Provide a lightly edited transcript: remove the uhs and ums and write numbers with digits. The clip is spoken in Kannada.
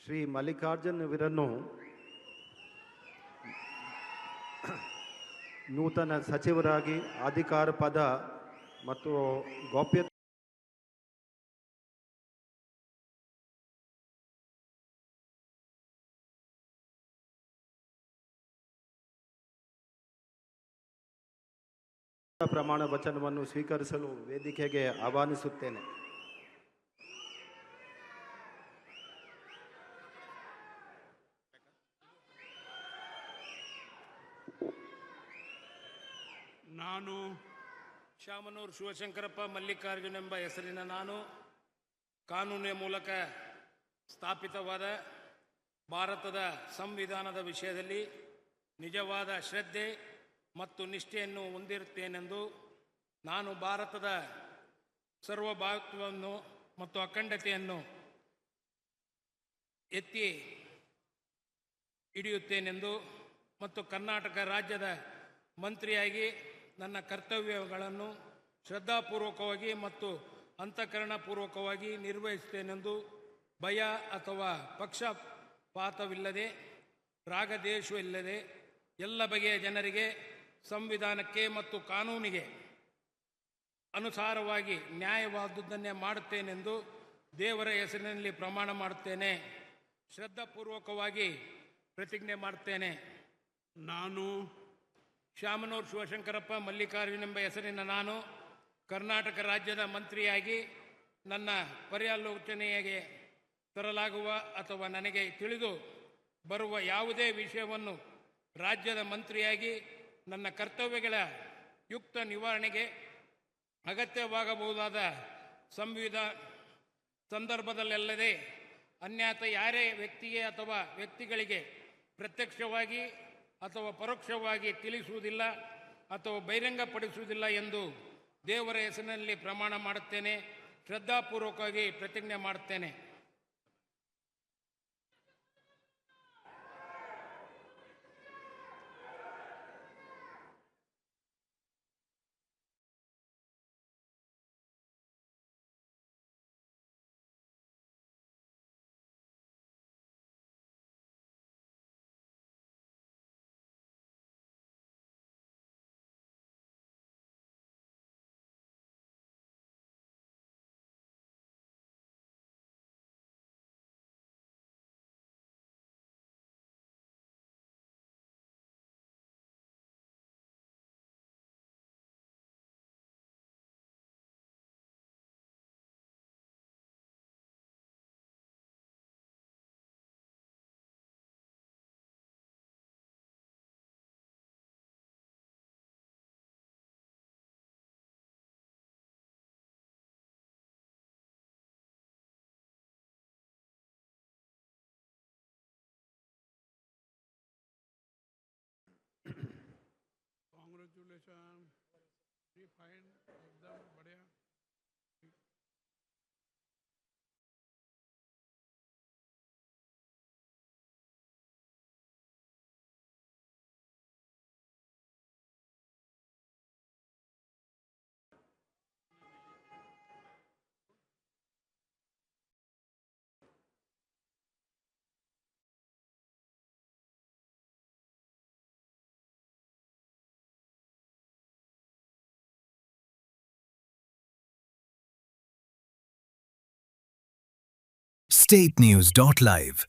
ಶ್ರೀ ಮಲ್ಲಿಕಾರ್ಜುನ್ ಇವರನ್ನು ನೂತನ ಸಚಿವರಾಗಿ ಅಧಿಕಾರ ಪದ ಮತ್ತು ಗೌಪ್ಯತೆ ಪ್ರಮಾಣ ವಚನವನ್ನು ಸ್ವೀಕರಿಸಲು ವೇದಿಕೆಗೆ ಆಹ್ವಾನಿಸುತ್ತೇನೆ. ನಾನು ಶಾಮನೂರು ಶಿವಶಂಕರಪ್ಪ ಮಲ್ಲಿಕಾರ್ಜುನ್ ಎಂಬ ಹೆಸರಿನ ನಾನು ಕಾನೂನಿನ ಮೂಲಕ ಸ್ಥಾಪಿತವಾದ ಭಾರತದ ಸಂವಿಧಾನದ ವಿಷಯದಲ್ಲಿ ನಿಜವಾದ ಶ್ರದ್ಧೆ ಮತ್ತು ನಿಷ್ಠೆಯನ್ನು ಹೊಂದಿರುತ್ತೇನೆಂದು ನಾನು ಭಾರತದ ಸಾರ್ವಭೌಮತ್ವವನ್ನು ಮತ್ತು ಅಖಂಡತೆಯನ್ನು ಎತ್ತಿ ಹಿಡಿಯುತ್ತೇನೆಂದು ಮತ್ತು ಕರ್ನಾಟಕ ರಾಜ್ಯದ ಮಂತ್ರಿಯಾಗಿ ನನ್ನ ಕರ್ತವ್ಯಗಳನ್ನು ಶ್ರದ್ಧಾಪೂರ್ವಕವಾಗಿ ಮತ್ತು ಅಂತಃಕರಣಪೂರ್ವಕವಾಗಿ ನಿರ್ವಹಿಸುತ್ತೇನೆಂದು ಭಯ ಅಥವಾ ಪಕ್ಷಪಾತವಿಲ್ಲದೆ ರಾಗದ್ವೇಷವಿಲ್ಲದೆ ಎಲ್ಲ ಬಗೆಯ ಜನರಿಗೆ ಸಂವಿಧಾನಕ್ಕೆ ಮತ್ತು ಕಾನೂನಿಗೆ ಅನುಸಾರವಾಗಿ ನ್ಯಾಯವಾದುದನ್ನೇ ಮಾಡುತ್ತೇನೆಂದು ದೇವರ ಹೆಸರಿನಲ್ಲಿ ಪ್ರಮಾಣ ಮಾಡುತ್ತೇನೆ. ಶ್ರದ್ಧಾಪೂರ್ವಕವಾಗಿ ಪ್ರತಿಜ್ಞೆ ಮಾಡುತ್ತೇನೆ. ನಾನು ಶಾಮನೂರು ಶಿವಶಂಕರಪ್ಪ ಮಲ್ಲಿಕಾರ್ಜುನ್ ಎಂಬ ಹೆಸರಿನ ನಾನು ಕರ್ನಾಟಕ ರಾಜ್ಯದ ಮಂತ್ರಿಯಾಗಿ ನನ್ನ ಪರ್ಯಾಲೋಚನೆಗೆ ತರಲಾಗುವ ಅಥವಾ ನನಗೆ ತಿಳಿದು ಬರುವ ಯಾವುದೇ ವಿಷಯವನ್ನು ರಾಜ್ಯದ ಮಂತ್ರಿಯಾಗಿ ನನ್ನ ಕರ್ತವ್ಯಗಳ ಯುಕ್ತ ನಿವಾರಣೆಗೆ ಅಗತ್ಯವಾಗಬಹುದಾದ ಸಂದರ್ಭದಲ್ಲದೆ ಅನ್ಯಥ ಯಾರೇ ವ್ಯಕ್ತಿಗೆ ಅಥವಾ ವ್ಯಕ್ತಿಗಳಿಗೆ ಪ್ರತ್ಯಕ್ಷವಾಗಿ ಅಥವಾ ಪರೋಕ್ಷವಾಗಿ ತಿಳಿಸುವುದಿಲ್ಲ ಅಥವಾ ಬಹಿರಂಗಪಡಿಸುವುದಿಲ್ಲ ಎಂದು ದೇವರ ಹೆಸರಿನಲ್ಲಿ ಪ್ರಮಾಣ ಮಾಡುತ್ತೇನೆ. ಶ್ರದ್ಧಾಪೂರ್ವಕವಾಗಿ ಪ್ರತಿಜ್ಞೆ ಮಾಡುತ್ತೇನೆ. Congratulations. We find एकदम बढ़िया. statenews.live